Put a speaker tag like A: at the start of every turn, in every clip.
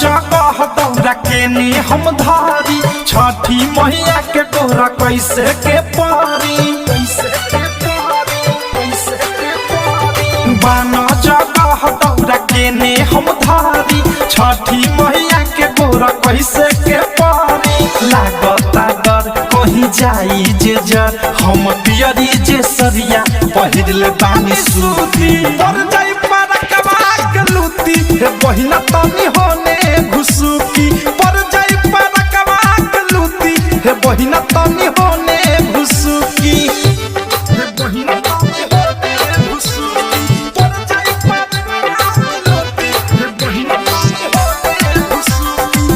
A: जगह दौरा के ने हम धारी छठी मैया के तोरा कैसे के पारी बाना जगह दौरा के ने हम धारी छठी मैया के तोरा कैसे के पारी लागता डर कहीं जाई जे जर हम पियरी जे सरिया पहिरले बानी सूती पर जाई परकवा के लूती हे बहिना तनी होने घुसुकी पर जाई परकवा के लूती हे बहिना तनी होने घुसुकी हे बहिना तनी होने घुसुकी पर जाई परकवा के लूती हे बहिना तनी होने घुसुकी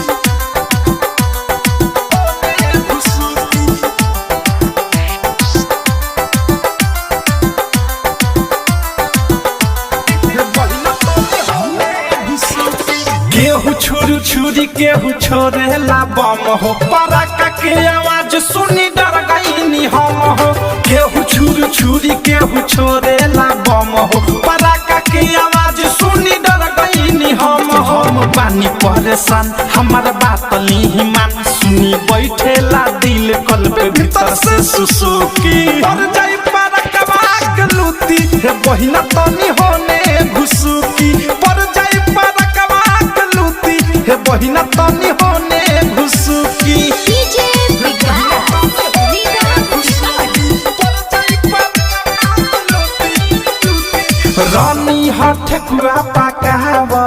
A: केहू छुरी छुरी केहू छोड़ेला बम हो पराका के आवाज सुनी डर गईनी हम हो केहू छुरी छुरी केहू छोड़ेला बम हो पराका के आवाज सुनी डर गईनी हम पानी परेशान हमार बात ली मान सुनी बैठेला दिल कल्प भीतर से सुसुकी पर जाई परकवा के लूती हे बहिना तनी होने घुसुकी पर जाई परकवा के लूती हे बहिना तनी होने घुसुकी
B: डीजे
A: रानी हठकुआ पकावा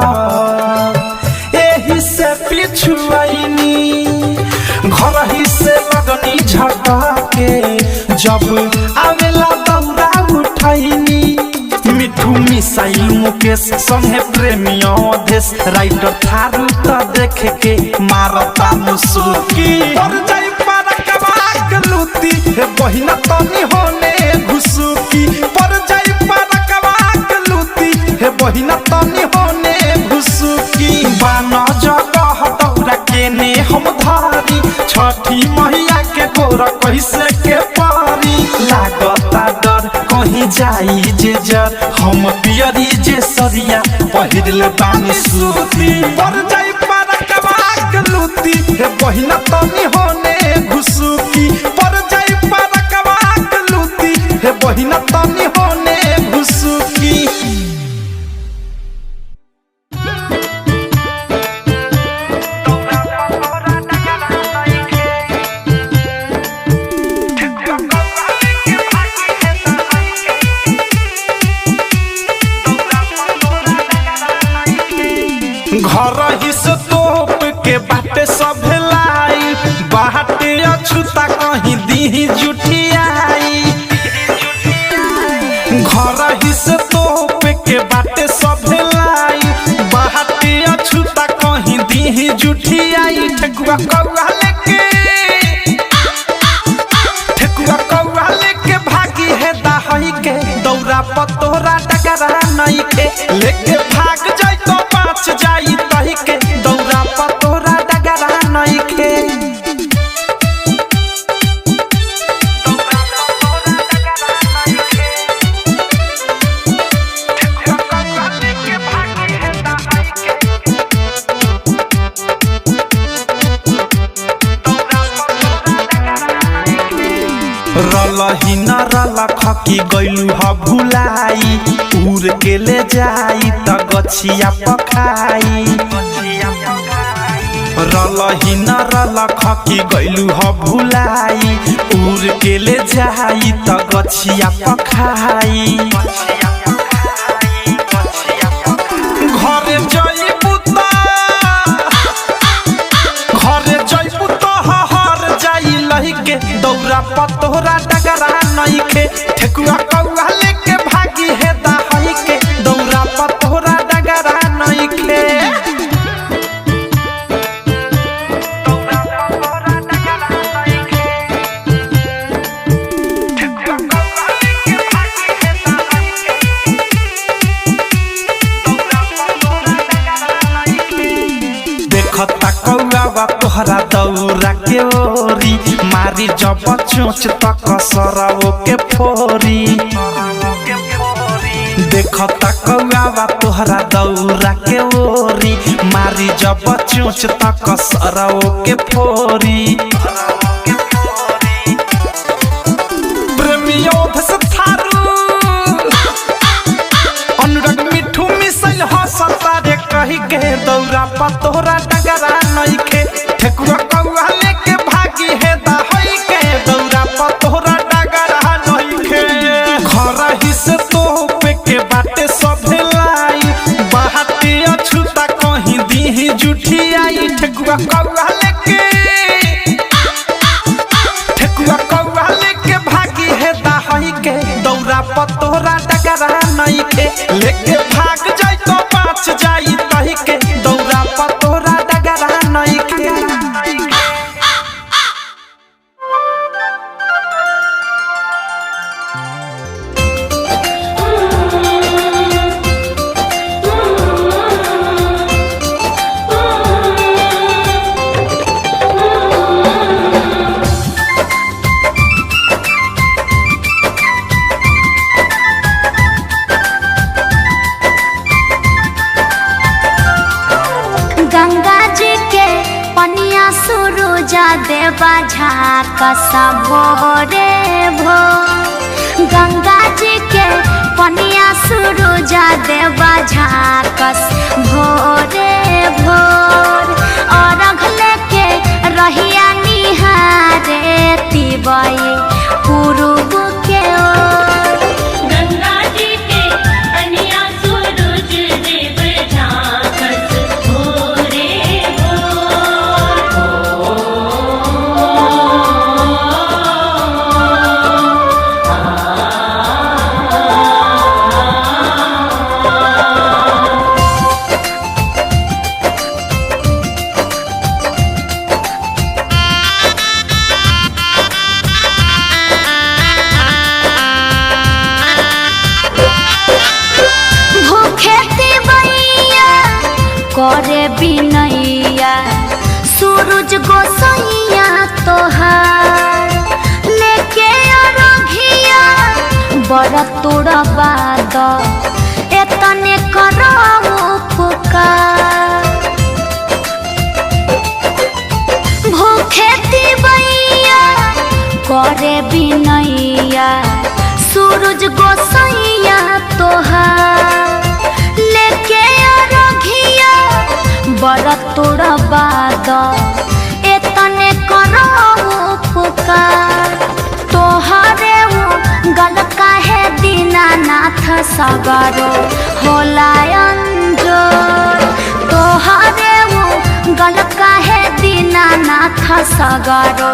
A: एही से पिछुआईनी घर ही से लगनी झटके जब आवेला दौरा उठाईनी मिठू मिसाइल मुकेश संगे प्रेमियों देश राइटर थारू त देख के मारता मुसुकी पर जाई परकवा के लूती हे बहिना तनी होने घुसुकी पर जाई परकवा के लूती हे बहिना तनी होने घुसुकी बाना जगह दौरा के ने हम धारी छठी मैया के गोरा कैसे के पारी लागता डर कहीं जाई जे जर हम पियरी जे सरिया पहिरले बानी सूती पर जाई परकवा के लूती हे बहिना तनी होने घुसुकी पर जाई परकवा के लूती हे बहिना तनी होने घुसुकी घर ही से तोप के बाटे सब लाई बाटे अछूता कहीं दी जुठियाई घर ही से तोप के बाटे सब लाई बाटे अछूता कहीं दी जुठियाई ठेकुआ कौआ लेके भागी है दाही के दौरा पतोरा डगरा नहीं के लेके भाग जाई तो पाँच जाई तही के दौरा पतोरा डगरा नहीं के रलही न रलख की गइलू ह भुलाई उड़ के ले जाई त गछिया पखाई रलही न रलख की गइलू ह भुलाई उड़ के ले जाई त गछिया पखाई घरे जइबू त हर जाई लही के दौरा पतोरा डगरा नहीं के ठेकुआ कौआ लेके भागी है दाही के दौरा पतोरा डगरा नहीं के देखता कौआ तोहरा दौरा के ओरी मारी जब चोच तक सरवो के फोरी देखता कौआ तोहरा दौरा के ओरी मारी जब चोच तक सरओ के फोरी प्रेमियों धस थारू अनुराग मिठू मिसल हंसता रे कही के दौरा पतोरा डगरा नइखे ठेकुआ कौआ लेके भागी है दहई के दौरा पतोरा डगरा नइखे घर ही से तो पे के बाटे सभे लाई बाहते अछूता कहीं दी जुठी आई ठेकुआ कौआ लेके भागी है दहई के दौरा पतोरा डगरा नइखे लेके भाग जाई तो बाच जाई तही के दौरा पतोरा डगरा नइखे
B: देवा झाकस भोरे भो गंगा जी के पनिया सुरुजा देवा झाकस भोरे भोर और अगले के रहिया निहारे तिबई पूर्व के ओर
C: गंगा जी के पनिया सुरुज देव झाकस भोरे
B: करे बिनैया सूरज गोसैया तोहार लेके अरघिया बड़ तोड़बाद एतने करऊ पुकार भूखे तिबैया करे बिनैया सूरज गोसैया तोहार लेके बड़ तोड़बाद एतने करऊ पुकार तोहरे गल काहे दीनानाथ सगरो होला अंजोर तोहरे गल काहे दीनानाथ सगरो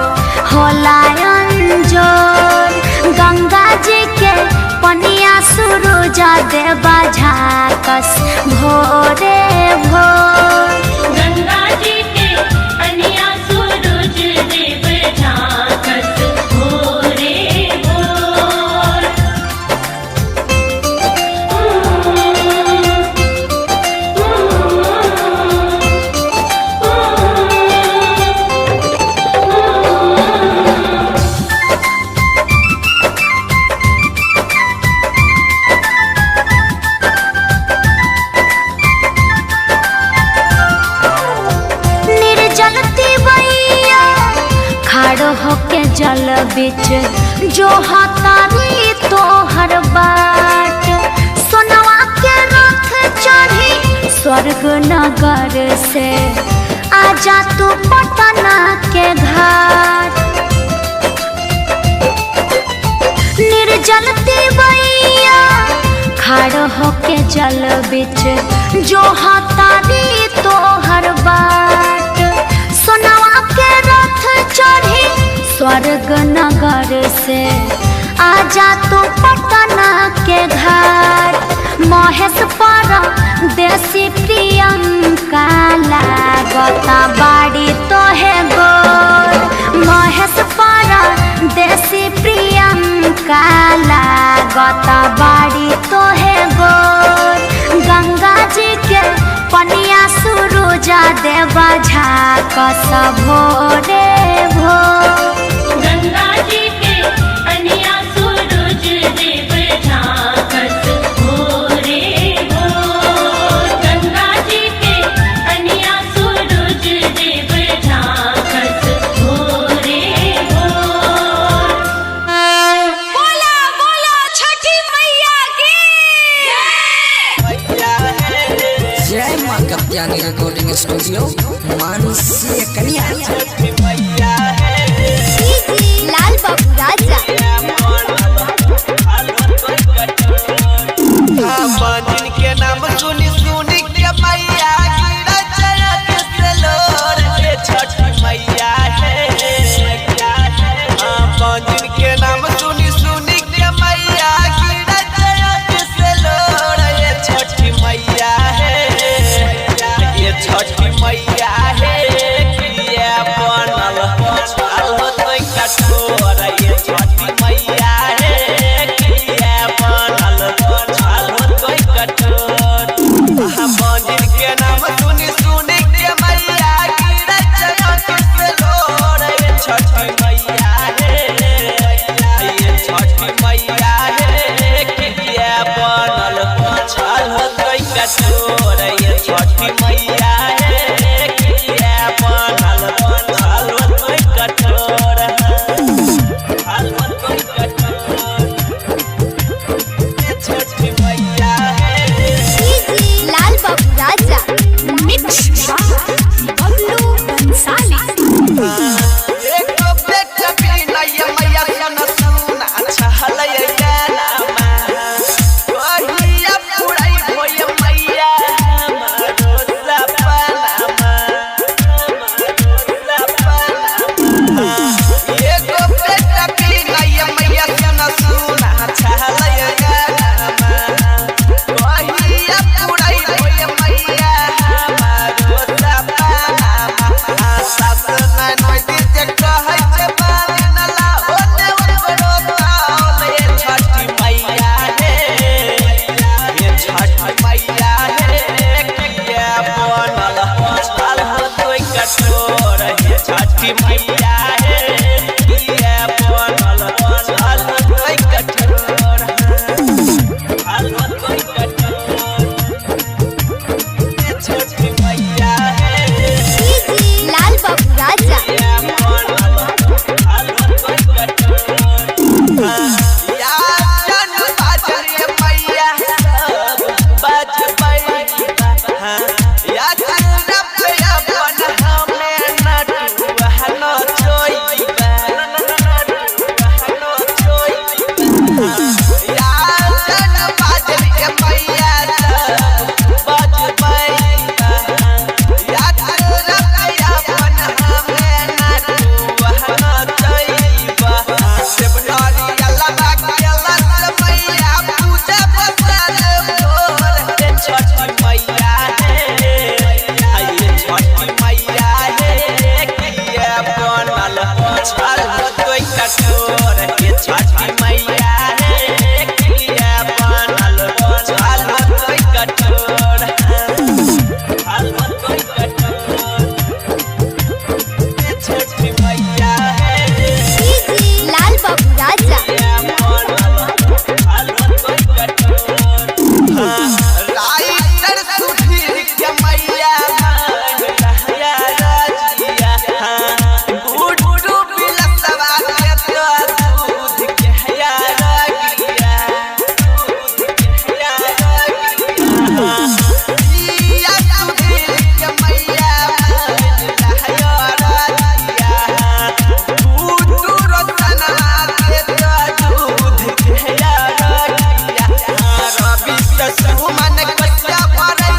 B: होला अंजोर गंगा जी के पनिया सुरुजा देवा झाकस भोरे भोर
C: गंगा जी के पनिया सुरुज देव झाकस भोरे भोर
B: होके जल बिच जो हतारी तोहर बाट सोनवा के रथ चढ़ी स्वर्ग नगर से आजा तू पटना के घाट निर्जल तिबैया खड़ होके जल बिच जो हतारी तोहर बाट सोनवा के रथ चढ़ी स्वर्ग नगर से आजा तू पटना के घाट महेश पर देसी प्रियंका लागता बाड़ी तोहे गोर महेश पर देसी प्रियंका लागता बाड़ी तोहे गोर गंगा जी के पनिया सुरुजा देवा झाकस भोरे भोर
C: गंगा जी के पनिया सुरुज देव झाकस भोरे भोर गंगा जी के पनिया
D: कत्यानी रिकॉर्डिंग स्टूडियो मानसी कन्या
B: लाल बाबू राजा
E: के नाम सुनी सुनी के मैया गिरा चरत से लोर के छठ मैया है पंजिन के नाम सुनी सुनी के मैया गिरा चरत से लोर ये छठ मैया है ये छठ मैया है किया बनल चाल होतै कठोर ये छठ मैया है किया बनल चाल होतै कठोर मंदिर के नाम सुनी सुनी के मैया गिरा चरत से लोर ये छठ मैया है ये छठ मैया है किया बनल चाल होतै कठोर ये छठ मैया है किया बनल चाल होतै कठोर चाल होतै कठोर ये छठ मैया है
B: लाल बाबू राजा मिक्स बबलू बंसाली
E: एको बेटा बिनैया मैया सन सुना छहलै गानामा कहिया पुराई होय मैया मारो सपनामा एको बेटा बिनैया मैया सन सुना छहलै गानामा कहिया पुराई होय मैया मारो सपनामा सास नैन होय जे कहै छै बाली नला ओने ओकरो ताल ये छठ मैया है ये छठ मैया है किया बनल चाल होतै कठोर ये छठ मैया है किया बनल चाल होतै कठोर चाल होतै कठोर ये छठ मैया है
B: लाल बाबू राजा चाल होतै कठोर ये छठ मैया है किया बनल चाल होतै कठोर चाल होतै कठोर ये छठ मैया है लाल बाबू राजा
E: चाल होतै कठोर राइटर सुधीर के मैया लहया राजिया गुडू बिलसवा के दूध के हया रागिया दूध के हया रागिया या सुधीर के मैया लहया राजिया गुडू रतनवा के दूध के हया रागिया रवि सुमन कच्चा भरै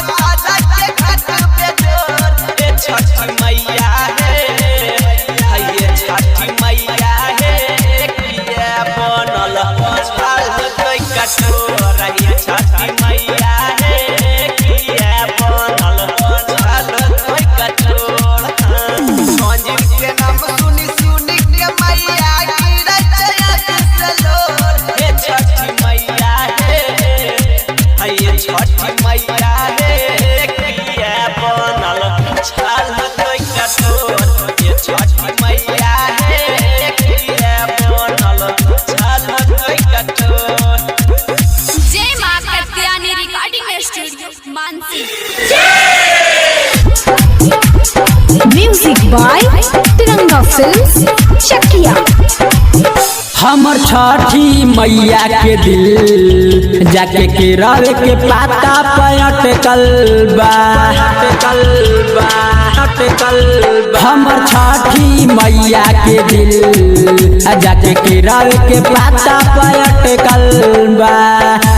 E: साजा के घाट पे जोर ये छठ मैया है ये छठ मैया है किया बनल चाल होतै कठोर ये छठ मैया है किया बनल चाल होतै कठोर मंजिल के नाम सुनी सुनी के मैया गिरै चरत से लोर ये छठ मैया है ये छठ मैया है किया बनल चाल होतै कठोर ये छठ मैया है किया बनल चाल होतै कठोर
B: जय मां Katyani recording studio Mansi
F: music by Tiranga films Chakiya. हमर छठी मैया के दिल जाके के रवे के पाता पयटकल बा हमर छठी मैया के दिल जाके के रवे के पाता पयटकल बा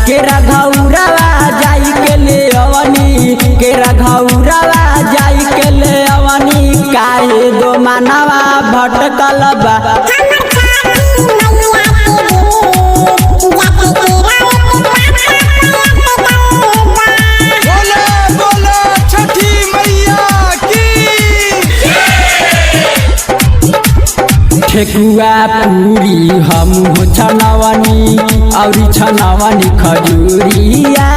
F: के रघौरवा जाई के ले अवनी के रघौरवा जाई के ले अवनी काहे दो मानवा भटकल बा ठेकुआ पूरी हम छनवनी और छनवनी खजूरिया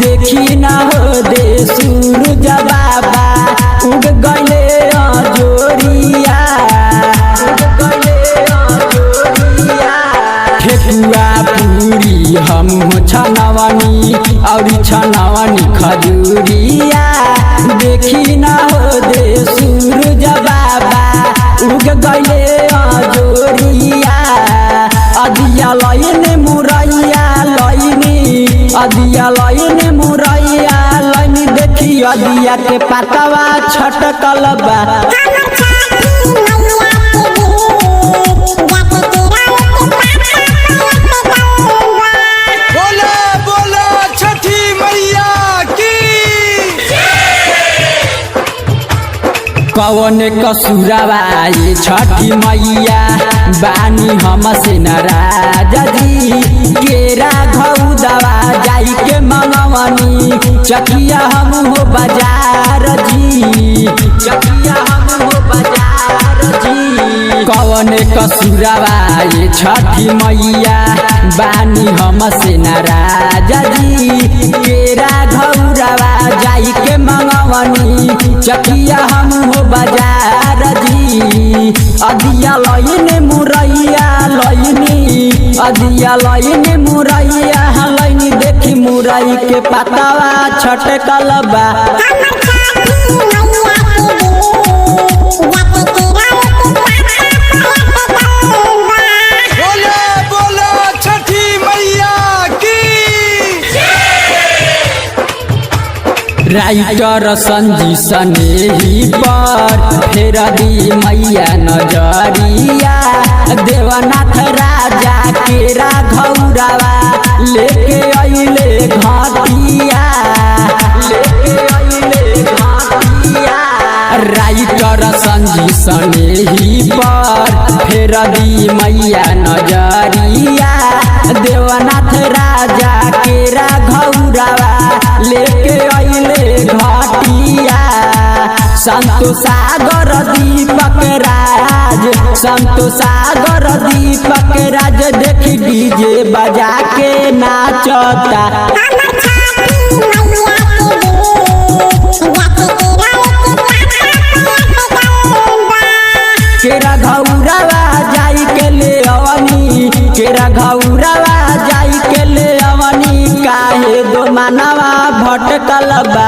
F: देखी न हो दे सूरज बाबा उग गले जोरिया ठेकुआ पूरी हम छनवनी और छनवनी खजूरिया देखी न हो दे सूरज बाबा उग गले जोरिया अदिया लयने मुरैया लयनी अदिया लयने मुरैया लयनी देखी अदिया के पातवा छटकल बा कौन कसूरवा ये छठी मैया बानी हमसे नाराज जी केरा घौदवा जाई के मंगवनी चकिया हम हो बाजार जी चकिया हम हो बाजार जी कौन कसूरवा ये छठी मैया बानी हमसे नाराज जी केरा घौरवा जाई के मंगवनी चकिया हम हो बाजार जी अदिया लयने मुरैया लयनी अदिया लयने मुरैया लयनी देखी मुरई के पतावा छटकल बा राइटर संजी सनेही पर फेर दी मैया नजरिया देवनाथ राजा के राघौरवा लेके अइले घाटिया राइटर संजी सनेही पर फेर दी मैया नजरिया देवनाथ राजा के राघौरवा लेके अइले घाटिया संतो सागर दीपक राज देखी डीजे बजा के नाचता केरा घौरवा जाई के ले अवनी केरा घौरवा जाई के ले अवनी काहे दो मानवा भटकल बा